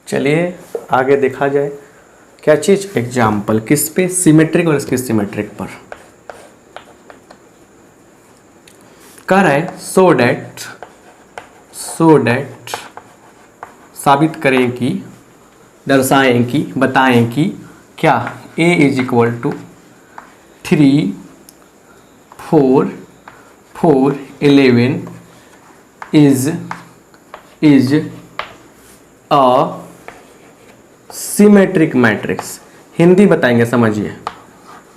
चलिए आगे देखा जाए क्या चीज़, एग्जाम्पल किस पे, सिमेट्रिक और इसके सिमेट्रिक पर कर है। सो डैट साबित करें कि, दर्शाएं कि, बताएं कि क्या a is equal to 3 4 4 11 is a symmetric matrix. Hindi बताएंगे, समझिए।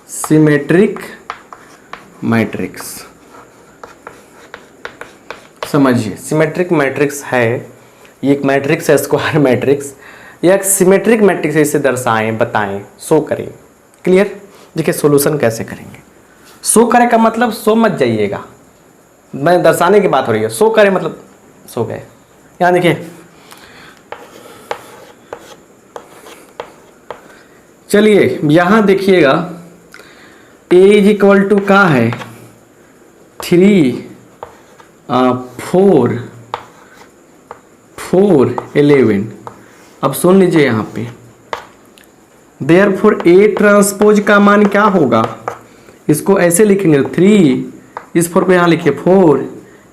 सिमेट्रिक मैट्रिक्स, समझिए। सिमेट्रिक मैट्रिक्स है, ये एक मैट्रिक्स है, स्क्वायर मैट्रिक्स। या एक सिमेट्रिक मैट्रिक्स है, इसे दर्शाएं, बताएं, शो करें। क्लियर। देखिए सोल्यूशन कैसे करेंगे। शो करें का मतलब सो मत जाइएगा, मैं दर्शाने की बात हो रही है। शो करें मतलब सो गए। यहाँ देखिए, चलिए यहाँ देखिएगा, a इज इक्वल टू का है 3 4 4 11। अब सुन लीजिए यहाँ पे, देयरफॉर a ट्रांसपोज का मान क्या होगा, इसको ऐसे लिखेंगे 3, इस 4 को यहाँ लिखिए 4,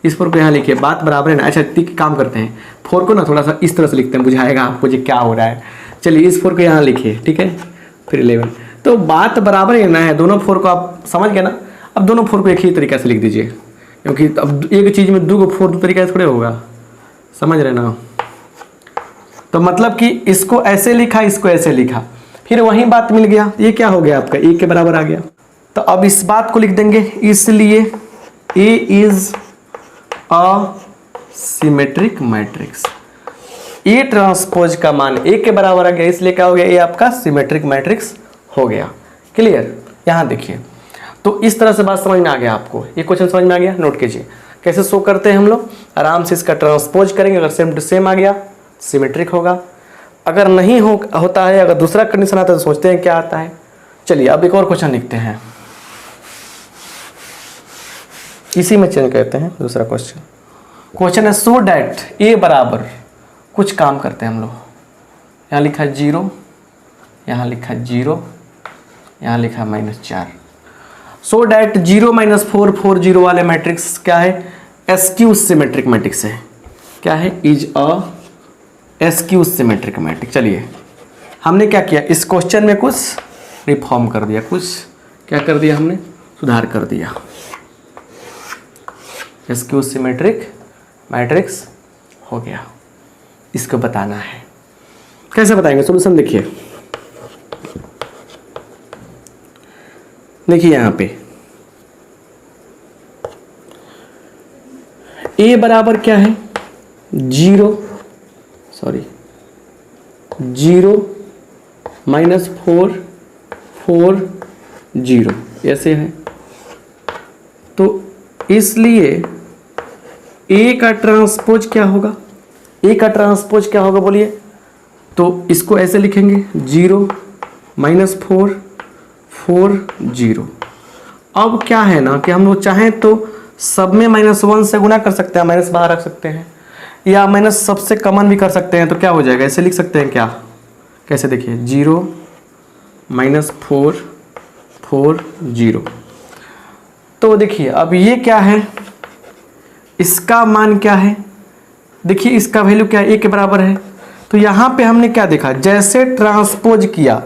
इस 4 को यहाँ लिखिए, बात बराबर है ना। अच्छा काम करते हैं, 4 को ना थोड़ा सा इस तरह से लिखते हैं, बुझाएगा आपको जी क्या हो रहा है। चलिए इस 4 को यहाँ लिखिए, ठीक है, फिर 11। तो बात बराबर ही ना है, दोनों 4 को आप समझ गए ना। अब दोनों 4 को एक ही तरीके से लिख दीजिए, क्योंकि अब एक चीज़ में 2 को 4 दो तरीके से थोड़े होगा, समझ रहे ना। तो मतलब कि इसको ऐसे लिखा, इसको ऐसे लिखा, फिर वही बात मिल गया। ये क्या हो गया आपका, a के बराबर आ गया। तो अब इस बात को लिख देंगे, इसलिए a is a symmetric matrix. A transpose का मान ए के बराबर आ गया, इसलिए क्या हो गया, ए आपका सिमेट्रिक मैट्रिक्स हो गया। क्लियर। यहाँ देखिए, तो इस तरह से बात समझ में आ गया आपको, ये क्वेश्चन समझ में आ गया। नोट कीजिए कैसे शो करते हैं हम लोग, आराम से इसका ट्रांसपोज करेंगे। अगर सेम टू सेम आ गया सिमेट्रिक होगा, अगर नहीं होता है, अगर दूसरा कंडीशन आता है तो सोचते हैं क्या आता है। चलिए अब एक और क्वेश्चन लिखते हैं, इसी में चेंज करते हैं दूसरा क्वेश्चन। क्वेश्चन है सो डैट ए बराबर, कुछ काम करते हैं हम लोग। यहाँ लिखा 0, यहाँ लिखा 0, यहाँ लिखा -4। सो डैट 0 -4 4 0 वाले मैट्रिक्स क्या है, एस्क्यू सिमेट्रिक मैट्रिक्स है। क्या है, is a askew symmetric matrix. चलिए हमने क्या किया, इस क्वेश्चन में कुछ रिफॉर्म कर दिया, कुछ क्या कर दिया हमने, सुधार कर दिया। एस्क्यू सिमेट्रिक मैट्रिक्स हो गया। इसको बताना है, कैसे बताएंगे, सॉल्यूशन देखिए। देखिए यहाँ पे a बराबर क्या है 0 -4 4 0 ऐसे है। तो इसलिए a का ट्रांसपोज क्या होगा, a का ट्रांसपोज क्या होगा बोलिए। तो इसको ऐसे लिखेंगे 0 -4 4 0। अब क्या है ना कि हम लोग चाहें तो सब में -1 से गुना कर सकते हैं, माइनस बाहर रख सकते हैं, या माइनस सबसे कॉमन भी कर सकते हैं, तो क्या हो जाएगा, ऐसे लिख सकते हैं क्या, कैसे देखिए 0 माइनस 4 4 0। तो देखिए अब ये क्या है, इसका मान क्या है, देखिए इसका वैल्यू क्या है, ए के बराबर है। तो यहाँ पे हमने क्या देखा, जैसे ट्रांसपोज किया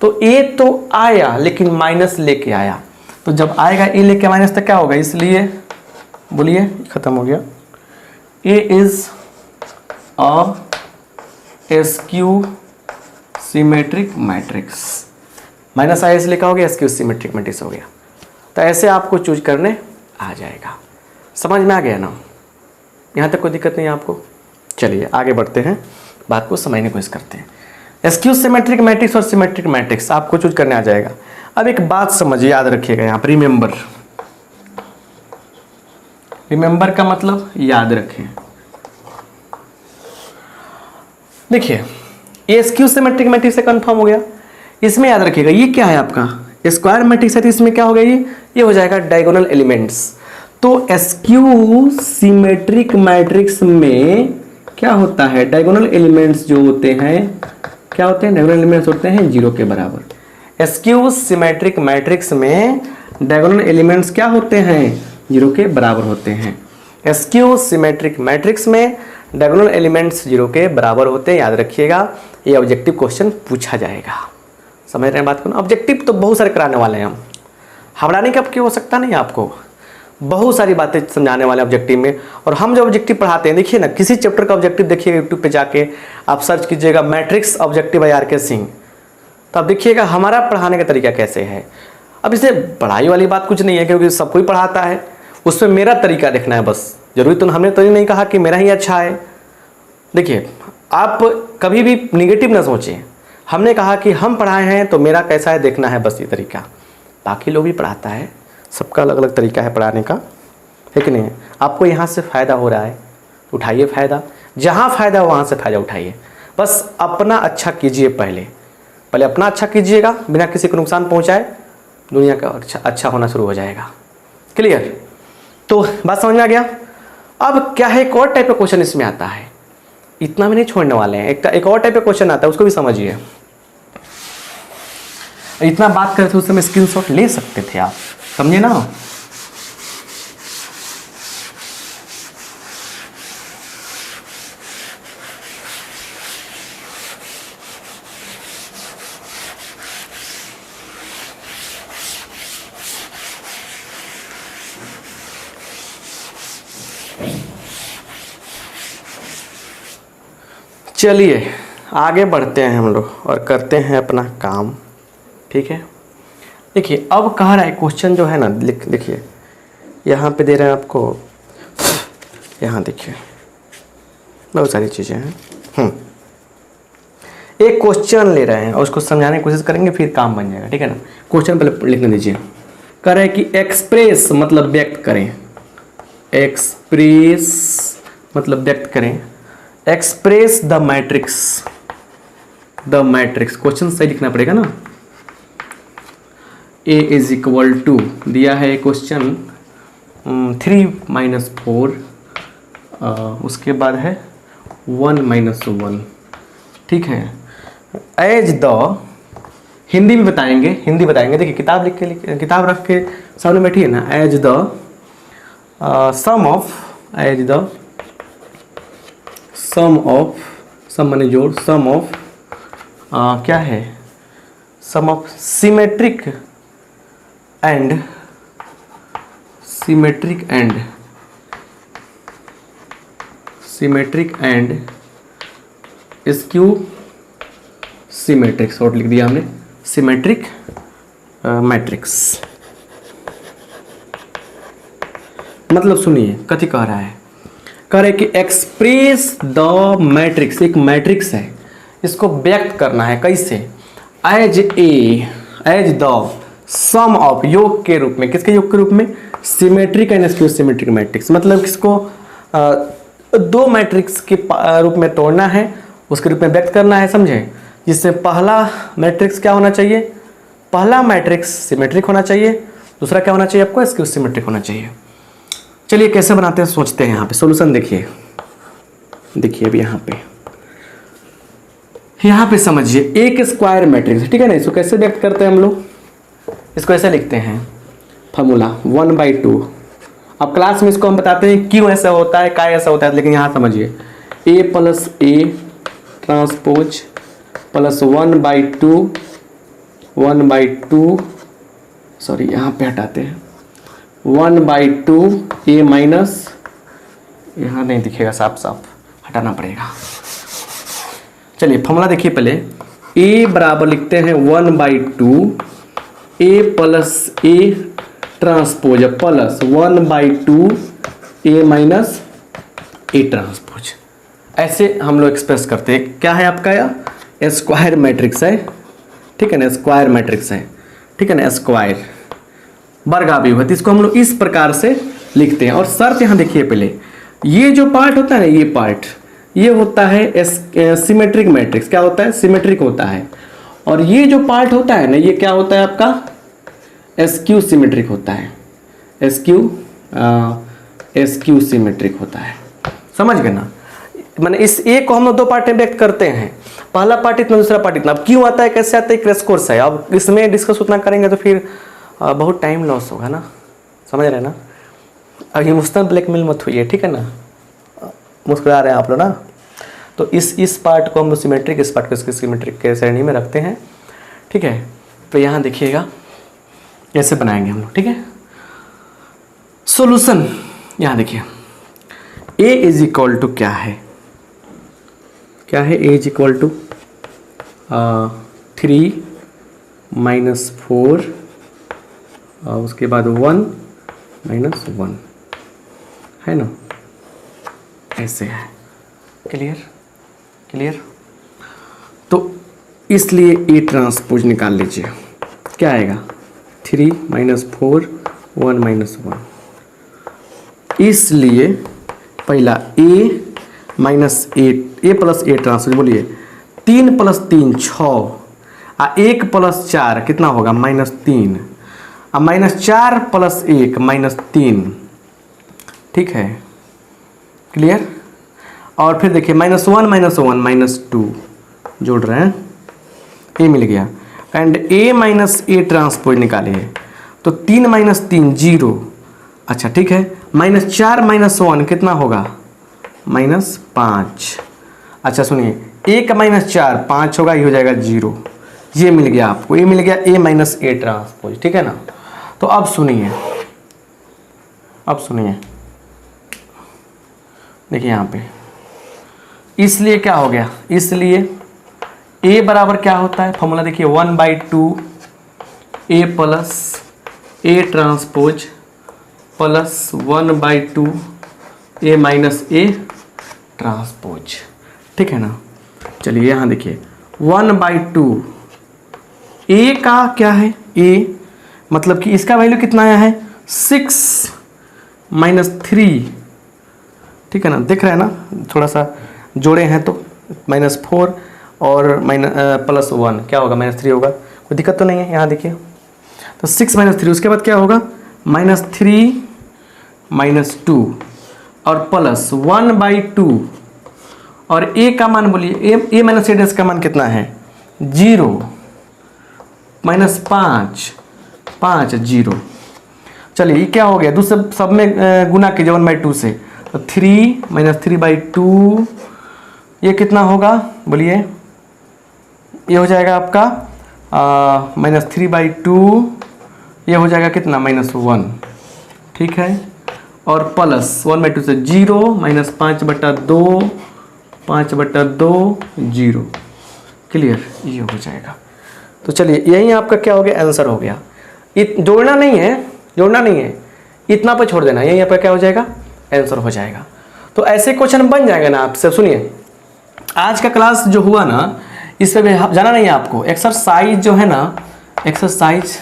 तो ए तो आया लेकिन माइनस लेके आया, तो जब आएगा ए लेके माइनस तो क्या होगा, इसलिए बोलिए खत्म हो गया। A is a skew symmetric matrix, minus आया इसलिए क्या हो गया, एसक्यू सिमेट्रिक मैट्रिक्स हो गया। तो ऐसे आपको चूज करने आ जाएगा। समझ में आ गया ना, यहाँ तक कोई दिक्कत नहीं है आपको। चलिए आगे बढ़ते हैं, बात को समझने की कोशिश करते हैं। एसक्यू सिमेट्रिक मैट्रिक्स और सिमेट्रिक मैट्रिक्स आपको चूज करने आ जाएगा। अब एक बात समझिए, याद रखिएगा यहाँ पर, रिमेंबर, रिमेंबर का मतलब याद रखें। देखिए एसक्यू सिमेट्रिक मैट्रिक्स से कंफर्म हो गया, इसमें याद रखिएगा ये क्या है आपका स्क्वायर मैट्रिक्स है, तो इसमें क्या हो गया, ये हो जाएगा डायगोनल एलिमेंट्स। तो एसक्यू सिमेट्रिक मैट्रिक्स में क्या होता है, डायगोनल एलिमेंट्स जो होते हैं क्या होते हैं, डायगोनल एलिमेंट्स होते हैं 0 के बराबर। एसक्यू सिमेट्रिक मैट्रिक्स में डायगोनल एलिमेंट्स क्या होते हैं, 0 के बराबर होते हैं। एसक्यू सिमेट्रिक मैट्रिक्स में डायगोनल एलिमेंट्स 0 के बराबर होते हैं, याद रखिएगा। ये ऑब्जेक्टिव क्वेश्चन पूछा जाएगा। समझ रहे हैं बात को ना। ऑब्जेक्टिव तो बहुत सारे कराने वाले हैं हम, हवड़ाने का क्यों हो सकता नहीं, आपको बहुत सारी बातें समझाने वाले ऑब्जेक्टिव में। और हम जो ऑब्जेक्टिव पढ़ाते हैं, देखिए ना, किसी चैप्टर का ऑब्जेक्टिव देखिएगा, यूट्यूब पे जाके आप सर्च कीजिएगा मैट्रिक्स ऑब्जेक्टिव बाय आर के सिंह, तो आप देखिएगा हमारा पढ़ाने का तरीका कैसे है। अब इसे पढ़ाई वाली बात कुछ नहीं है, क्योंकि सब कोई पढ़ाता है, उसमें मेरा तरीका देखना है बस। जरूरी तो हमने तो ये नहीं कहा कि मेरा ही अच्छा है। देखिए आप कभी भी निगेटिव ना सोचें, हमने कहा कि हम पढ़ाए हैं तो मेरा कैसा है देखना है, बस ये तरीका। बाकी लोग भी पढ़ाता है, सबका अलग अलग तरीका है पढ़ाने का, है कि नहीं। आपको यहाँ से फ़ायदा हो रहा है, उठाइए फ़ायदा, जहाँ फ़ायदा हो वहाँ से फ़ायदा उठाइए। बस अपना अच्छा कीजिए, पहले अपना अच्छा कीजिएगा, बिना किसी को नुकसान पहुँचाए, दुनिया का अच्छा होना शुरू हो जाएगा। क्लियर, तो बात समझ में आ गया। अब क्या है, एक और टाइप का क्वेश्चन इसमें आता है, इतना भी नहीं छोड़ने वाले हैं। एक और टाइप का क्वेश्चन आता है, उसको भी समझिए। इतना बात करते थे उस समय स्क्रीनशॉट ले सकते थे आप, समझे ना। चलिए आगे बढ़ते हैं हम लोग और करते हैं अपना काम, ठीक है। देखिए अब कह रहा है क्वेश्चन जो है ना, देखिए यहाँ पे दे रहे हैं आपको, यहाँ देखिए बहुत सारी चीज़ें हैं। एक क्वेश्चन ले रहे हैं और उसको समझाने की कोशिश करेंगे, फिर काम बन जाएगा, ठीक है ना। क्वेश्चन पहले लिखने दीजिए। कह रहा है कि एक्सप्रेस मतलब व्यक्त करें, एक्सप्रेस मतलब व्यक्त करें, express the matrix, the matrix, question सही लिखना पड़ेगा ना। ए इज इक्वल टू दिया है क्वेश्चन 3 - 4, उसके बाद है 1 - 1, ठीक है। एज द, हिंदी में बताएंगे, हिंदी बताएंगे। देखिए किताब किताब रख के सामने बैठिए ना। As the sum of, as the sum of, sum माने जोड़, सम ऑफ क्या है, sum of symmetric and, symmetric and, symmetric and skew symmetric, short लिख दिया हमने, सिमेट्रिक मैट्रिक्स। मतलब सुनिए कथी कह रहा है, कह रहे कि एक्सप्रेस द मैट्रिक्स, एक मैट्रिक्स है, इसको व्यक्त करना है कैसे, as A, as the sum of, योग के रूप में, किसके योग के रूप में, symmetric and skew symmetric matrix. मतलब किसको दो मैट्रिक्स के रूप में तोड़ना है, उसके रूप में व्यक्त करना है, समझे। जिसमें पहला मैट्रिक्स क्या होना चाहिए, पहला मैट्रिक्स सिमेट्रिक होना चाहिए, दूसरा क्या होना चाहिए आपको, स्क्यू सिमेट्रिक होना चाहिए। चलिए कैसे बनाते हैं सोचते हैं। यहाँ पे सॉल्यूशन देखिए, देखिए अभी यहाँ पे समझिए एक स्क्वायर मैट्रिक्स, ठीक है ना। इसको कैसे व्यक्त करते हैं हम लोग, इसको ऐसे लिखते हैं फॉर्मूला 1/2। अब क्लास में इसको हम बताते हैं क्यों ऐसा होता है, क्या ऐसा होता है, लेकिन यहाँ समझिए a + a transpose plus 1/2 sorry यहाँ पे हटाते हैं 1/2 a माइनस, यहाँ नहीं दिखेगा साफ साफ, हटाना पड़ेगा। चलिए फॉर्मूला देखिए पहले, a बराबर लिखते हैं 1/2 a + a transpose plus 1/2 a minus a transpose. ऐसे हम लोग एक्सप्रेस करते हैं। क्या है आपका यह स्क्वायर मैट्रिक्स है, ठीक है ना, स्क्वायर मैट्रिक्स है, ठीक है ना, स्क्वायर वर्गाभिव्यक्त, इसको हम लोग इस प्रकार से लिखते हैं। और शर्त यहाँ देखिए पहले, ये जो पार्ट होता है ना, ये पार्ट ये होता है सिमेट्रिक मैट्रिक्स। क्या होता है, सिमेट्रिक होता है। और ये जो पार्ट होता है ना, ये क्या होता है आपका, एसक्यू सिमेट्रिक होता है, एसक्यू सिमेट्रिक होता है। समझ गए ना, मैंने इस ए को हम लोग दो पार्ट में व्यक्त करते हैं, पहला पार्ट इतना, दूसरा पार्ट इतना। अब क्यों आता है, कैसे आता है, क्रैश कोर्स है। अब इसमें डिस्कस उतना करेंगे तो फिर बहुत टाइम लॉस होगा ना, समझ रहे हैं ना। अब इमोशनल ब्लैकमेल मत होइए, ठीक है ना, मुस्कुरा रहे हैं आप लोग ना। तो इस पार्ट को हम लोग सिमेट्रिक, इस पार्ट को इसके सिमेट्रिक के श्रेणी में रखते हैं, ठीक है। तो यहाँ देखिएगा ऐसे बनाएंगे हम लोग, ठीक है। सॉल्यूशन यहाँ देखिए, a = क्या है, क्या है, a = 3 - 4 और उसके बाद 1 - 1 है ना, ऐसे है। Clear, clear. तो इसलिए ए ट्रांसपोज निकाल लीजिए, क्या आएगा, 3 - 4 1 - 1। इसलिए पहला a + a ट्रांसपोज, बोलिए 3 + 3 6 और 1 + 4 कितना होगा, -3 और -4 + 1 -3, ठीक है, क्लियर। और फिर देखिए -1 - 1 -2 जोड़ रहे हैं, ए मिल गया। एंड a - a ट्रांसपोज निकालिए, तो 3 - 3 0, अच्छा ठीक है। -4 - 1 कितना होगा, -5। अच्छा सुनिए, 1 - 4 5 होगा, ये हो जाएगा 0। ये मिल गया आपको, ये मिल गया a - a ट्रांसपोज, ठीक है ना। तो अब सुनिए, देखिए यहाँ पे, इसलिए क्या हो गया, इसलिए a बराबर क्या होता है, फॉर्मूला देखिए 1/2 a + a transpose plus 1/2 a - a transpose, ठीक है ना। चलिए यहाँ देखिए 1/2 a का क्या है, a मतलब कि इसका वैल्यू कितना आया है, 6 - 3, ठीक है ना, दिख रहा है ना, थोड़ा सा जोड़े हैं तो -4 और +1 क्या होगा, -3 होगा, कोई दिक्कत तो नहीं है। यहाँ देखिए तो 6 - 3, उसके बाद क्या होगा, -3 - 2 और प्लस 1/2 और a का मान बोलिए, a - a का मान कितना है, 0 -5 0। चलिए ये क्या हो गया, दूसरे सब में गुना कीजिए 1/2 से, तो 3 - 3/2 ये कितना होगा, बोलिए, ये हो जाएगा आपका -3/2, ये हो जाएगा कितना, -1, ठीक है। और प्लस 1/2 से 0 -5/2 5/2 0, क्लियर, ये हो जाएगा। तो चलिए यही आपका क्या हो गया, आंसर हो गया। जोड़ना नहीं है, इतना पर छोड़ देना, यही आपका क्या हो जाएगा, आंसर हो जाएगा। तो ऐसे क्वेश्चन बन जाएगा ना आपसे। सुनिए आज का क्लास जो हुआ ना, इस पर जाना नहीं है आपको, एक्सरसाइज जो है ना, एक्सरसाइज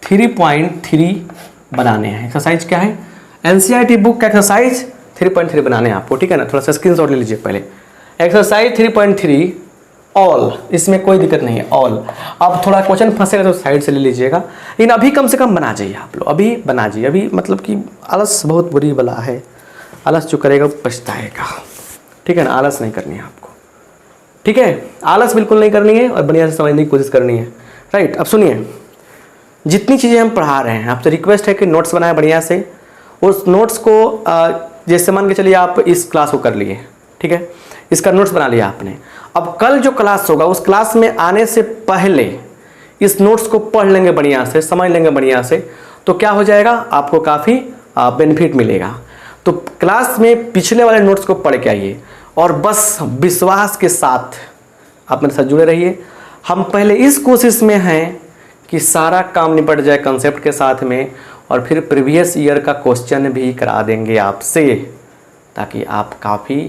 3.3 बनाने हैं। एक्सरसाइज क्या है, एनसीईआरटी बुक का एक्सरसाइज 3.3 बनाने हैं आपको, ठीक है ना। थोड़ा सा स्क्रीनशॉट ले लीजिए पहले, एक्सरसाइज 3.3 ऑल, इसमें कोई दिक्कत नहीं है, ऑल। अब थोड़ा क्वेश्चन फंसेगा तो साइड से ले लीजिएगा, लेकिन अभी कम से कम बना जाइए आप लोग, अभी बना जाइए। अभी मतलब कि आलस बहुत बुरी बला है, आलस जो करेगा वो पछताएगा, ठीक है ना, आलस नहीं करनी है आपको, ठीक है, आलस बिल्कुल नहीं करनी है और बढ़िया से समझने की कोशिश करनी है, राइट। अब सुनिए, जितनी चीज़ें हम पढ़ा रहे हैं आपसे रिक्वेस्ट है कि नोट्स बनाए बढ़िया से। उस नोट्स को जैसे मान के चलिए आप इस क्लास को कर लिए, ठीक है, इसका नोट्स बना लिया आपने। अब कल जो क्लास होगा उस क्लास में आने से पहले इस नोट्स को पढ़ लेंगे बढ़िया से, समझ लेंगे बढ़िया से, तो क्या हो जाएगा, आपको काफ़ी बेनिफिट मिलेगा। तो क्लास में पिछले वाले नोट्स को पढ़ के आइए और बस विश्वास के साथ आप मेरे साथ जुड़े रहिए। हम पहले इस कोशिश में हैं कि सारा काम निपट जाए कंसेप्ट के साथ में, और फिर प्रीवियस ईयर का क्वेश्चन भी करा देंगे आपसे, ताकि आप काफ़ी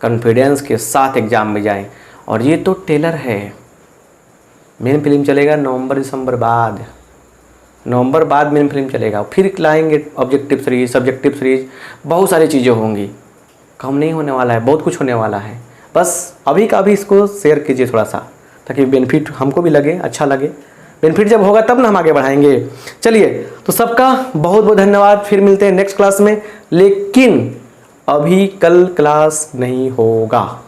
कॉन्फिडेंस के साथ एग्ज़ाम में जाएं। और ये तो टेलर है, मेन फिल्म चलेगा नवंबर दिसंबर बाद, नवंबर बाद मेन फिल्म चलेगा, फिर लाएंगे ऑब्जेक्टिव सीरीज, सब्जेक्टिव सीरीज, बहुत सारी चीज़ें होंगी, कम नहीं होने वाला है, बहुत कुछ होने वाला है। बस अभी का अभी इसको शेयर कीजिए थोड़ा सा, ताकि बेनिफिट हमको भी लगे, अच्छा लगे। बेनिफिट जब होगा तब ना हम आगे बढ़ाएंगे। चलिए, तो सबका बहुत बहुत धन्यवाद, फिर मिलते हैं नेक्स्ट क्लास में। लेकिन अभी कल क्लास नहीं होगा,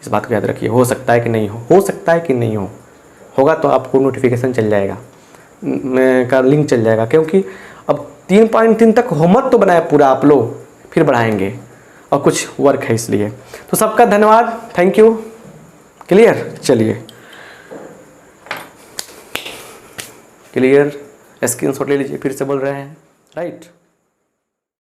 इस बात को याद रखिए। हो सकता है कि नहीं हो सकता है कि नहीं होगा तो आपको नोटिफिकेशन चल जाएगा, का लिंक चल जाएगा, क्योंकि अब 3.3 तक होमवर्क तो बनाया पूरा आप लोग, फिर बढ़ाएंगे और कुछ वर्क है इसलिए। तो सबका धन्यवाद, थैंक यू, क्लियर। चलिए क्लियर, स्क्रीनशॉट ले लीजिए, फिर से बोल रहे हैं, राइट।